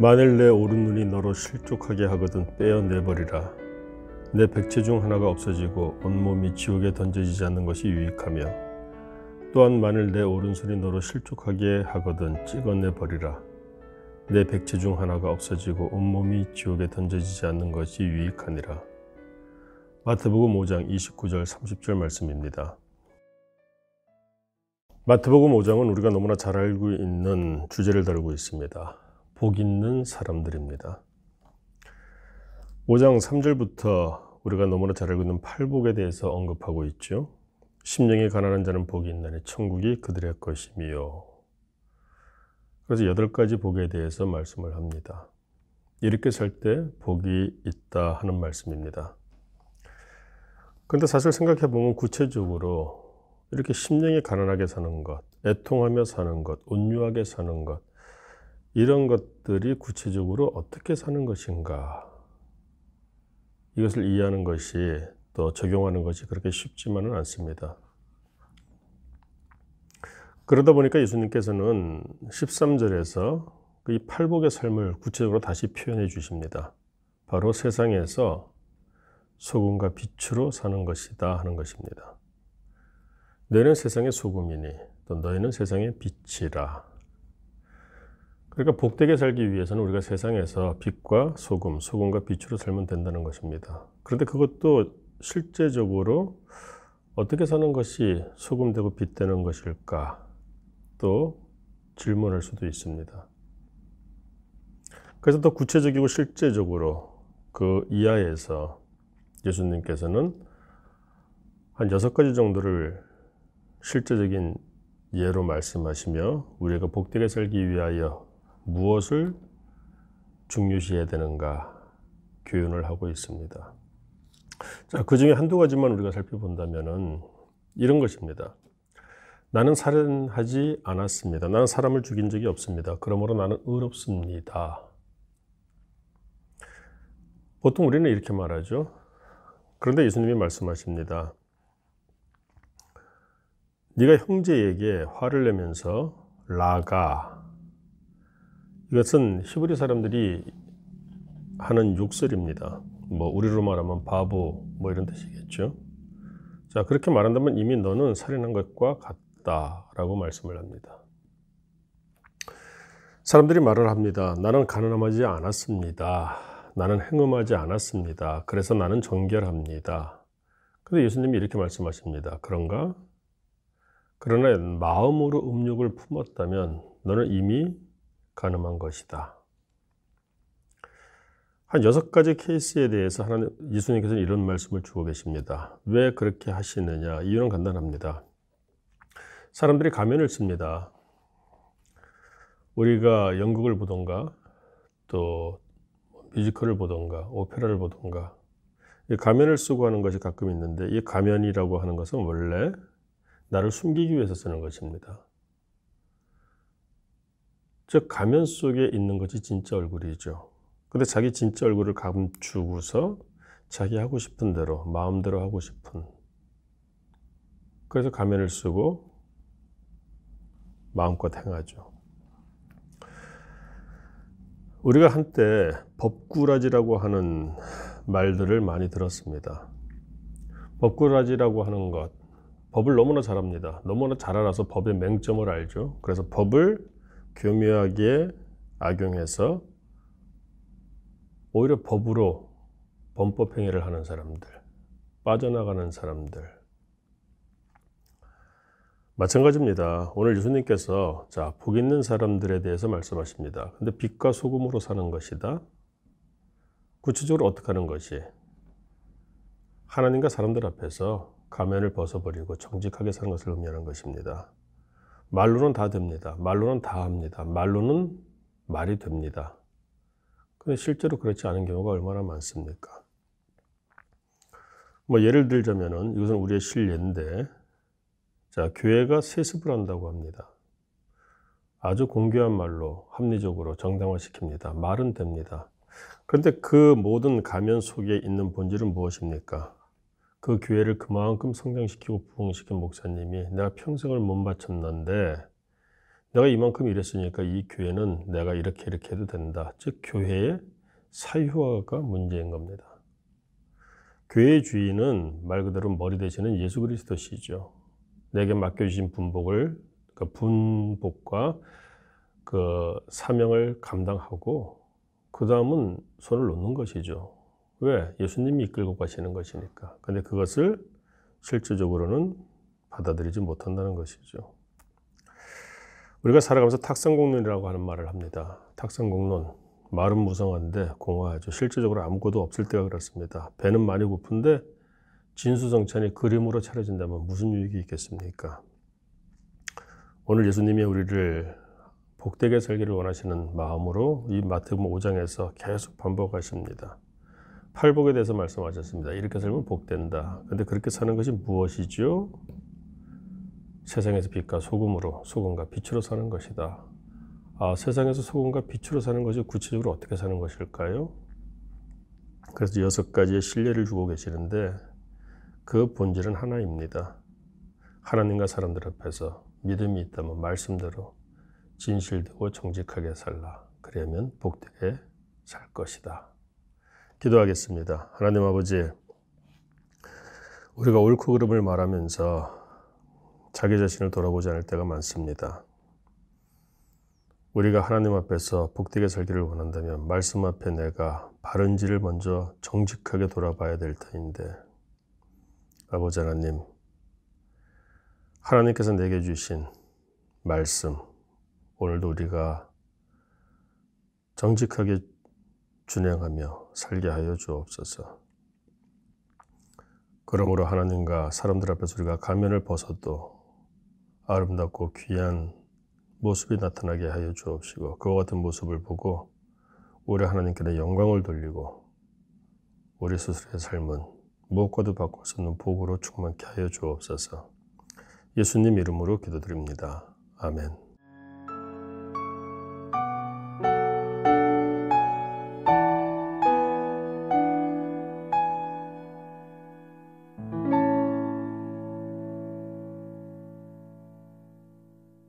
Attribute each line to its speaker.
Speaker 1: 만일 내 오른눈이 너로 실족하게 하거든 떼어내버리라. 내 백체 중 하나가 없어지고 온몸이 지옥에 던져지지 않는 것이 유익하며, 또한 만일 내 오른손이 너로 실족하게 하거든 찍어내버리라. 내 백체 중 하나가 없어지고 온몸이 지옥에 던져지지 않는 것이 유익하니라. 마태복음 5장 29절 30절 말씀입니다. 마태복음 5장은 우리가 너무나 잘 알고 있는 주제를 다루고 있습니다. 복 있는 사람들입니다. 5장 3절부터 우리가 너무나 잘 알고 있는 팔복에 대해서 언급하고 있죠. 심령이 가난한 자는 복이 있나니 천국이 그들의 것이며. 그래서 8가지 복에 대해서 말씀을 합니다. 이렇게 살 때 복이 있다 하는 말씀입니다. 그런데 사실 생각해 보면 구체적으로 이렇게 심령이 가난하게 사는 것, 애통하며 사는 것, 온유하게 사는 것, 이런 것들이 구체적으로 어떻게 사는 것인가, 이것을 이해하는 것이, 또 적용하는 것이 그렇게 쉽지만은 않습니다. 그러다 보니까 예수님께서는 13절에서 이 팔복의 삶을 구체적으로 다시 표현해 주십니다. 바로 세상에서 소금과 빛으로 사는 것이다 하는 것입니다. 너희는 세상의 소금이니 또 너희는 세상의 빛이라. 그러니까 복되게 살기 위해서는 우리가 세상에서 빛과 소금, 소금과 빛으로 살면 된다는 것입니다. 그런데 그것도 실제적으로 어떻게 사는 것이 소금되고 빛되는 것일까? 또 질문할 수도 있습니다. 그래서 더 구체적이고 실제적으로 그 이하에서 예수님께서는 한 6가지 정도를 실제적인 예로 말씀하시며 우리가 복되게 살기 위하여 무엇을 중요시해야 되는가 교훈을 하고 있습니다. 자, 그 중에 한두 가지만 우리가 살펴본다면은 이런 것입니다. 나는 살인하지 않았습니다. 나는 사람을 죽인 적이 없습니다. 그러므로 나는 의롭습니다. 보통 우리는 이렇게 말하죠. 그런데 예수님이 말씀하십니다. 네가 형제에게 화를 내면서 라가, 이것은 히브리 사람들이 하는 욕설입니다. 우리로 말하면 바보 이런 뜻이겠죠. 자, 그렇게 말한다면 이미 너는 살인한 것과 같다라고 말씀을 합니다. 사람들이 말을 합니다. 나는 가늠하지 않았습니다. 나는 행음하지 않았습니다. 그래서 나는 정결합니다. 그런데 예수님이 이렇게 말씀하십니다. 그런가? 그러나 마음으로 음욕을 품었다면 너는 이미 가늠한 것이다. 한 6가지 케이스에 대해서 예수님께서는 이런 말씀을 주고 계십니다. 왜 그렇게 하시느냐? 이유는 간단합니다. 사람들이 가면을 씁니다. 우리가 연극을 보던가 또 뮤지컬을 보던가 오페라를 보던가 가면을 쓰고 하는 것이 가끔 있는데, 이 가면이라고 하는 것은 원래 나를 숨기기 위해서 쓰는 것입니다. 즉 가면 속에 있는 것이 진짜 얼굴이죠. 근데 자기 진짜 얼굴을 감추고서 자기 하고 싶은 대로 마음대로 하고 싶은, 그래서 가면을 쓰고 마음껏 행하죠. 우리가 한때 법꾸라지라고 하는 말들을 많이 들었습니다. 법꾸라지라고 하는 것, 법을 너무나 잘 압니다. 너무나 잘 알아서 법의 맹점을 알죠. 그래서 법을 교묘하게 악용해서 오히려 법으로 범법행위를 하는 사람들, 빠져나가는 사람들. 마찬가지입니다. 오늘 예수님께서 복 있는 사람들에 대해서 말씀하십니다. 근데 빛과 소금으로 사는 것이다. 구체적으로 어떻게 하는 것이? 하나님과 사람들 앞에서 가면을 벗어버리고 정직하게 사는 것을 의미하는 것입니다. 말로는 다 됩니다. 말로는 다 합니다. 말로는 말이 됩니다. 그런데 실제로 그렇지 않은 경우가 얼마나 많습니까? 예를 들자면은, 이것은 우리의 실례인데, 교회가 세습을 한다고 합니다. 아주 공교한 말로 합리적으로 정당화시킵니다. 말은 됩니다. 그런데 그 모든 가면 속에 있는 본질은 무엇입니까? 그 교회를 그만큼 성장시키고 부흥시킨 목사님이 내가 평생을 못 바쳤는데 내가 이만큼 일했으니까 이 교회는 내가 이렇게 해도 된다. 즉 교회의 사유화가 문제인 겁니다. 교회의 주인은 말 그대로 머리 되시는 예수 그리스도시죠. 내게 맡겨주신 분복과 그 사명을 감당하고 그 다음은 손을 놓는 것이죠. 왜? 예수님이 이끌고 가시는 것이니까. 근데 그것을 실질적으로는 받아들이지 못한다는 것이죠. 우리가 살아가면서 탁상공론이라고 하는 말을 합니다. 탁상공론, 말은 무성한데 공허하죠. 실질적으로 아무것도 없을 때가 그렇습니다. 배는 많이 고픈데 진수성찬이 그림으로 차려진다면 무슨 유익이 있겠습니까? 오늘 예수님이 우리를 복되게 살기를 원하시는 마음으로 이 마태복음 5장에서 계속 반복하십니다. 팔복에 대해서 말씀하셨습니다. 이렇게 살면 복된다. 근데 그렇게 사는 것이 무엇이죠? 세상에서 빛과 소금으로, 소금과 빛으로 사는 것이다. 세상에서 소금과 빛으로 사는 것이 구체적으로 어떻게 사는 것일까요? 그래서 6가지의 신뢰를 주고 계시는데 그 본질은 하나입니다. 하나님과 사람들 앞에서 믿음이 있다면 말씀대로 진실되고 정직하게 살라. 그러면 복되게 살 것이다. 기도하겠습니다. 하나님 아버지, 우리가 옳고 그름을 말하면서 자기 자신을 돌아보지 않을 때가 많습니다. 우리가 하나님 앞에서 복되게 살기를 원한다면 말씀 앞에 내가 바른지를 먼저 정직하게 돌아봐야 될 터인데, 아버지 하나님, 하나님께서 내게 주신 말씀, 오늘도 우리가 정직하게 준행하며 살게 하여 주옵소서. 그러므로 하나님과 사람들 앞에서 우리가 가면을 벗어도 아름답고 귀한 모습이 나타나게 하여 주옵시고, 그와 같은 모습을 보고 우리 하나님께 영광을 돌리고 우리 스스로의 삶은 무엇과도 바꿀 수 없는 복으로 충만케 하여 주옵소서. 예수님 이름으로 기도드립니다. 아멘.